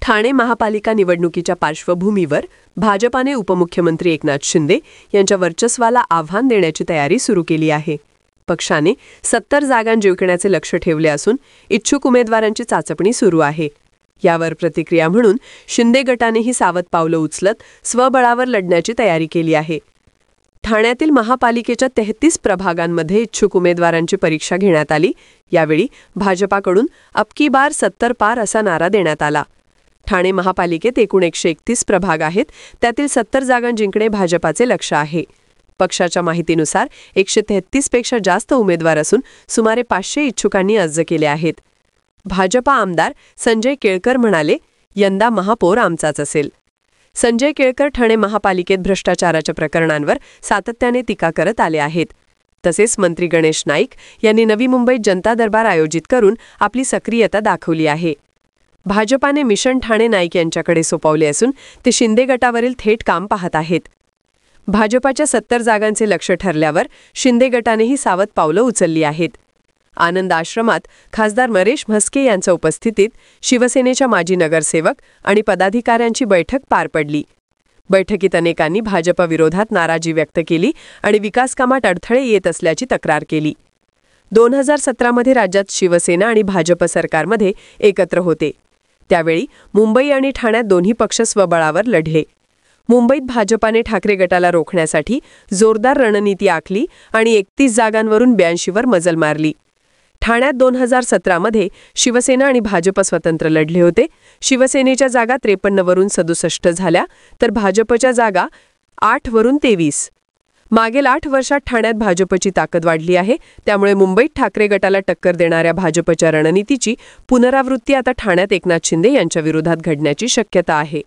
ठाणे महापालिका निवडणुकीच्या पार्श्वभूमीवर भाजपाने उपमुख्यमंत्री एकनाथ शिंदे यांच्या वर्चस्वाला आव्हान देण्याची तयारी सुरू केली आहे. पक्षाने 70 जागां जिंकण्याचे लक्ष्य ठेवले असून इच्छुक उमेदवारांची चाचपणी सुरू आहे. यावर प्रतिक्रिया म्हणून शिंदे गटानेही सावध पावलं उचलत स्वबळावर लढण्याची तयारी केली आहे. ठाण्यातील महापालिकेच्या 33 प्रभागांमध्ये इच्छुक उमेदवारांची परीक्षा घेण्यात आली. यावेळी भाजपाकडून अब की बार 70 पार असा नारा देण्यात आला. ठाणे महापालिकेत एकूण 131 प्रभाग आहेत. त्यातील 70 जागां जिंकणे भाजपाचे लक्ष्य आहे. पक्षाच्या माहितीनुसार 133 पेक्षा जास्त उमेदवार असून सुमारे 500 इच्छुकांनी अर्ज केले आहेत. भाजपा आमदार संजय केळकर म्हणाले, यंदा महापौर आमचाच असेल. संजय केळकर ठाणे महापालिकेत भ्रष्टाचाराच्या प्रकरणांवर सातत्याने टीका करत आले आहेत. तसेच मंत्री गणेश नाईक यांनी नवी मुंबईत जनता दरबार आयोजित करून आपली सक्रियता दाखवली आहे. भाजपाने मिशन ठाणे नाईक यांच्याकडे सोपवले असून ते शिंदे गटावरील थेट काम पाहत आहेत. भाजपाच्या 70 जागांचे लक्ष्य ठरल्यावर शिंदे गटानेही सावध पावलं उचलली आहेत. आनंद आश्रमात खासदार नरेश म्हस्के यांच्या उपस्थितीत शिवसेनेच्या माजी नगरसेवक आणि पदाधिकाऱ्यांची बैठक पार पडली. बैठकीत अनेकांनी भाजपविरोधात नाराजी व्यक्त केली आणि विकासकामात अडथळे येत असल्याची तक्रार केली. 2017मध्ये राज्यात शिवसेना आणि भाजप सरकारमध्ये एकत्र होते. त्यावेळी मुंबई आणि ठाण्यात दोन्ही पक्ष स्वबळावर लढले. मुंबईत भाजपाने ठाकरे गटाला रोखण्यासाठी जोरदार रणनीती आखली आणि 31 जागांवरून 82वर मजल मारली. ठाण्यात 2017मध्ये शिवसेना आणि भाजप स्वतंत्र लढले होते. शिवसेनेच्या जागा 53वरून 67 झाल्या तर भाजपच्या जागा 8वरून 23. मागील 8 वर्षात ठाण्यात भाजपची ताकद वाढली आहे. त्यामुळे मुंबईत ठाकरे गटाला टक्कर देणाऱ्या भाजपच्या रणनीतीची पुनरावृत्ती आता ठाण्यात एकनाथ शिंदे यांच्या विरोधात घडण्याची शक्यता आहे.